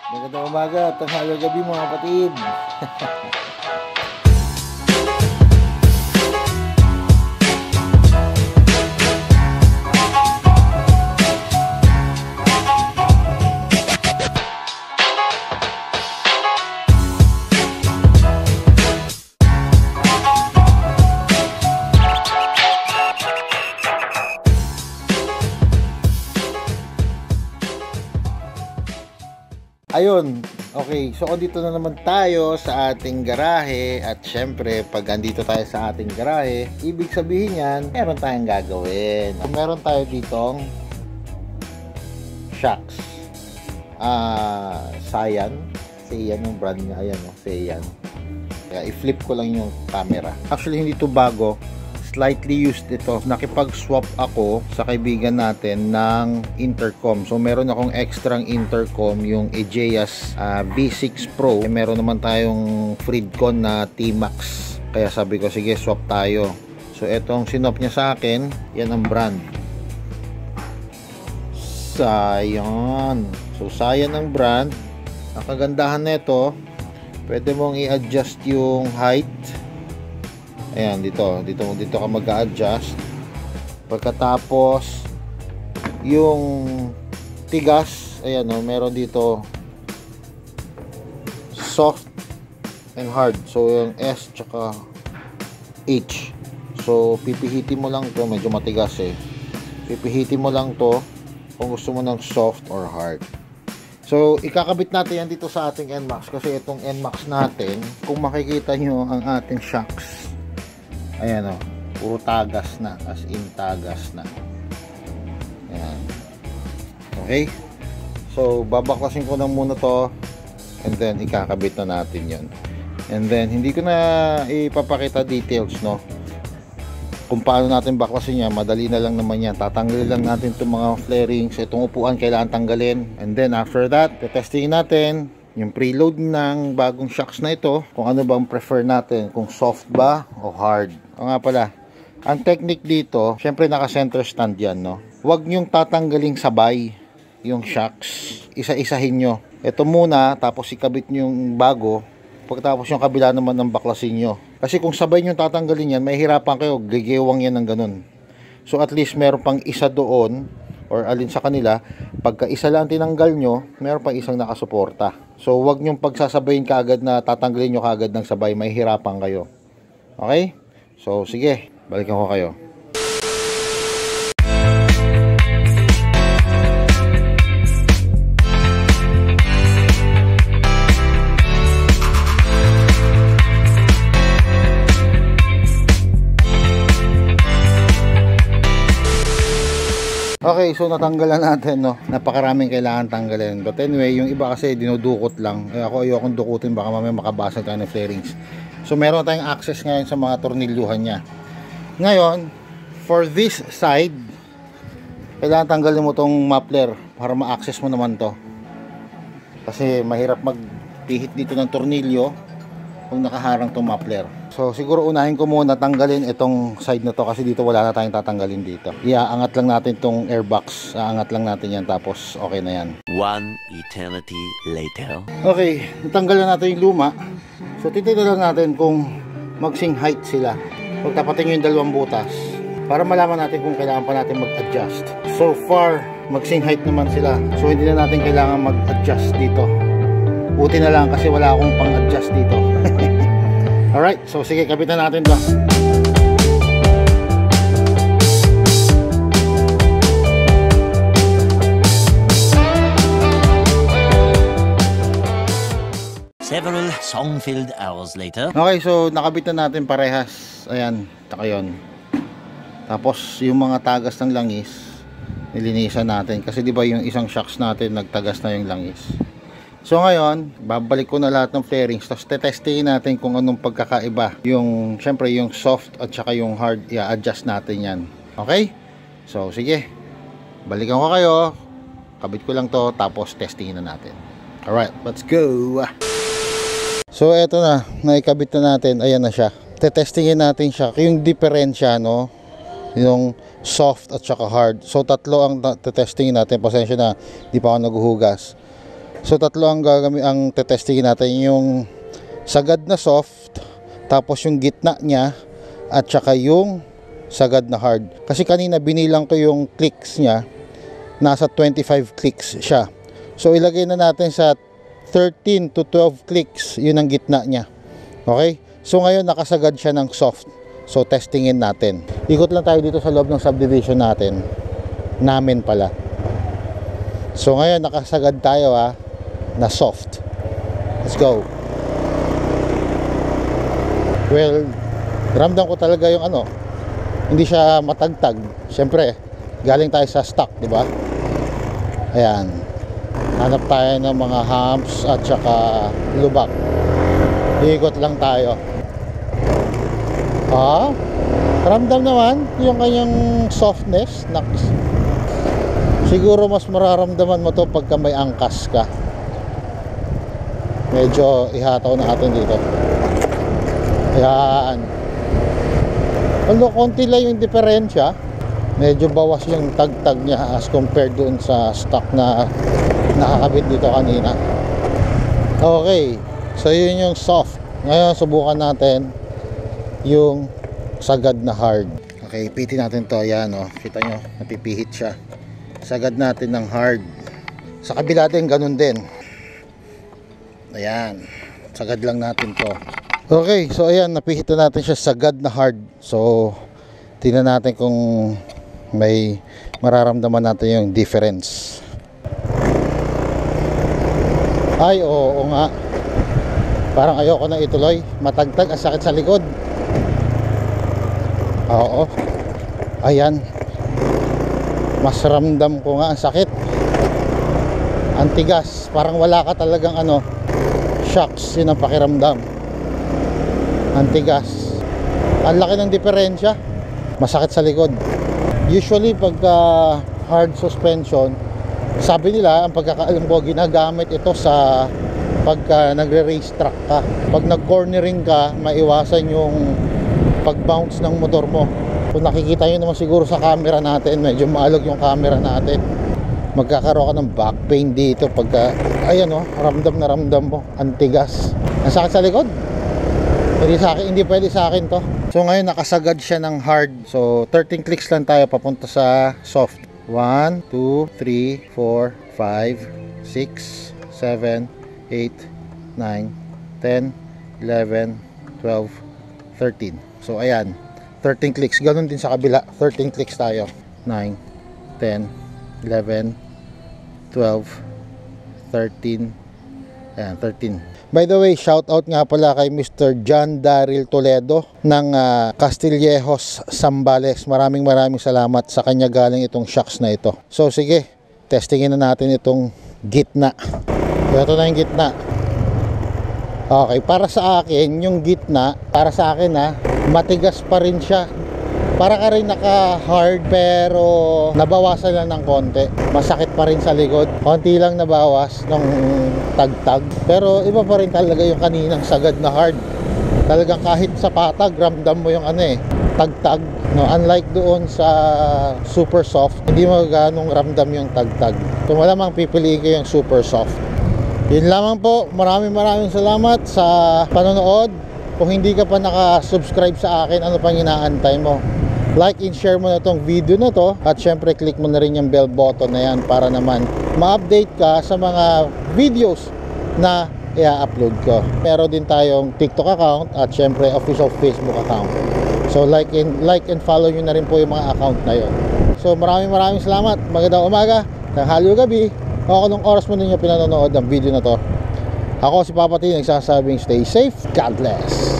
Magandang umaga at tanghali gabi mga kapatid. Ayun, okay, so dito na naman tayo sa ating garahe. At syempre, pag andito tayo sa ating garahe, ibig sabihin yan, meron tayong gagawin. Meron tayo ditong shocks. Saiyan yung brand niya. Ayan o, Saiyan. Kaya i-flip ko lang yung camera. Actually, hindi ito bago. Slightly used ito. Nakipag-swap ako sa kaibigan natin ng intercom. So meron akong extrang intercom, yung Ageas B6 Pro. Meron naman tayong Freedcon na T-Max. Kaya sabi ko, sige, swap tayo. So etong sinop niya sa akin, yan ang brand. Saiyan. So Saiyan ang brand. Ang kagandahan nito, pwede mong i-adjust yung height. Ayan, dito ka mag-a-adjust. Pagkatapos yung tigas, ayan o, meron dito soft and hard. So yung S tsaka H. So pipihitin mo lang to, medyo matigas eh. Pipihitin mo lang to kung gusto mo ng soft or hard. So ikakabit natin yan dito sa ating NMAX, kasi itong NMAX natin, kung makikita nyo ang ating shocks, ayan o, puro tagas na, as in tagas na. Ayan. Okay, so babaklasin ko na muna to, and then ikakabit na natin yon. And then hindi ko na ipapakita details, no, kung paano natin baklasin yan. Madali na lang naman yan. Tatanggalin lang natin itong mga flarings. Itong upuan kailangan tanggalin, and then after that, testingin natin yung preload ng bagong shocks na ito, kung ano bang prefer natin, kung soft ba o hard. O nga pala, ang technique dito, syempre naka center stand yan, no? Huwag nyong tatanggaling sabay yung shocks, isa-isahin nyo. Ito muna, tapos ikabit nyo yung bago, pagkatapos yung kabila naman ng baklasin nyo. Kasi kung sabay nyo tatanggalin yan, may hirapan kayo, gigewang yan ng ganun. So at least meron pang isa doon, or alin sa kanila, pagka isa lang tinanggal nyo, meron pang isang nakasuporta. So wag nyong pagsasabayin kaagad na tatanggalin nyo kaagad ng sabay, may hirapan kayo. Okay? So sige, balikan ko kayo. Okay, so natanggalan natin, no. Napakaraming kailangan tanggalin. But anyway, yung iba kasi dinudukot lang. Ako ayokong dukutin, baka mamaya makabasag tayo ng flarings. So meron tayong access ngayon sa mga tornilyuhan niya. Ngayon, for this side, kailangan tanggalin mo tong muffler para ma-access mo naman to. Kasi mahirap magpihit dito ng tornilyo kung nakaharang tong muffler. So siguro unahin ko muna tanggalin itong side na to, kasi dito wala na tayong tatanggalin dito. Iaangat lang natin tong airbox. Aangat lang natin yan, tapos okay na yan. One eternity later. Okay, natanggal na natin yung luma. So titignan lang natin kung mag-sync height sila. Pagtapatin nyo yung dalawang butas para malaman natin kung kailangan pa natin mag-adjust. So far, mag-sync height naman sila. So hindi na natin kailangan mag-adjust dito. Buti na lang kasi wala akong pang-adjust dito. Alright, so sige, kapitan natin to. Several song-filled hours later. Okay, so nakabit na natin parehas. Ayan, taka yun. Tapos yung mga tagas ng langis, nilinisan natin. Kasi di ba yung isang shocks natin, nagtagas na yung langis. So ngayon, babalik ko na lahat ng flarings, tapos tetestingin natin kung anong pagkakaiba. Yung, syempre yung soft at saka yung hard, i-adjust natin yan. Okay? So sige, balikan ko kayo, kabit ko lang to, tapos testingin na natin. Alright, let's go! So eto na, naikabit na natin, ayan na siya. Tetestingin natin siya, yung diferensya, no? Yung soft at saka hard. So tatlo ang tetestingin natin, pasensya na, di pa ako naghuhugas. So tatlo ang ang tetestingin natin, yung sagad na soft, tapos yung gitna niya, at saka yung sagad na hard. Kasi kanina binilang ko yung clicks niya, nasa 25 clicks siya. So ilagay na natin sa 13 to 12 clicks, yun ang gitna niya. Okay? So ngayon nakasagad siya ng soft. So testingin natin. Ikot lang tayo dito sa loob ng subdivision namin pala. So ngayon nakasagad tayo na soft. Let's go. Well, ramdam ko talaga yung hindi siya matagtag. Siyempre, galing tayo sa stock, di ba? Ayan. Hanap tayo ng mga humps at saka lubak. Ikot lang tayo. Ramdam naman yung kanyang softness. Naks. Siguro mas mararamdaman mo to pagka may angkas ka. Medyo ihataw natin dito. Ayan. Although konti lang yung diferensya, medyo bawas yung tagtag niya as compared doon sa stock na nakakabit dito kanina. Okay, so yun yung soft. Ngayon subukan natin yung sagad na hard. Okay, ipitin natin to. Ayan kita nyo, napipihit siya. Sagad natin ng hard. Sa kabila din ganun din. Ayan, sagad lang natin to. Okay, so ayan, napihit na natin siya sagad na hard. So tingnan natin kung may mararamdaman natin yung difference. Ay, oo nga. Parang ayoko na ituloy. Matagtag, ang sakit sa likod. Oo. Ayan. Mas ramdam ko nga ang sakit. Ang tigas. Parang wala ka talagang shocks. Yun ang pakiramdam. Ang tigas. Ang laki ng diferensya. Masakit sa likod. Usually pagka hard suspension, sabi nila, ang pagkakaalam ko, ginagamit ito sa pagka nagre-racetrack ka. Pag nag-cornering ka, maiwasan yung pag-bounce ng motor mo. Kung nakikita nyo naman siguro sa camera natin, medyo maalog yung camera natin. Magkakaroon ka ng back pain dito pagka, ayan ramdam na ramdam mo. Ang tigas. Ang sakit sa likod. Hindi pwede sa akin to. So ngayon nakasagad siya ng hard. So 13 clicks lang tayo papunta sa soft. 1, 2, 3, 4, 5, 6, 7, 8, 9, 10, 11, 12, 13. So ayan, 13 clicks. Ganun din sa kabila, 13 clicks tayo. 9, 10, 11, 12, 13. Ayan, 13. By the way, shout out nga pala kay Mr. John Daryl Toledo ng Castillejos, Zambales. Maraming salamat sa kanya galing itong shocks na ito. So sige, testingin na natin itong gitna. Ito na yung gitna. Okay, para sa akin, yung gitna, para sa akin matigas pa rin siya. Para ka rin naka-hard pero nabawasan lang ng konti. Masakit pa rin sa likod. Konti lang nabawas ng tagtag. Pero iba pa rin talaga yung kaninang sagad na hard. Talagang kahit sa patag, ramdam mo yung tagtag. No? Unlike doon sa super soft, hindi mo ganong ramdam yung tagtag. So malamang pipiliin ko yung super soft. Yun lamang po. Maraming salamat sa panonood. Kung hindi ka pa naka-subscribe sa akin, ano pang inaantay mo? Like and share mo na tong video na to. At syempre click mo na rin yung bell button na yan para naman ma-update ka sa mga videos na i-upload ko. Meron din tayong TikTok account at syempre official Facebook account. So like and follow nyo na rin po yung mga account na yun. So maraming salamat. Magandang umaga, tanghali o gabi, o anong oras mo ninyo pinanonood ang video na to. Ako si Papa T, nagsasabing stay safe, God bless.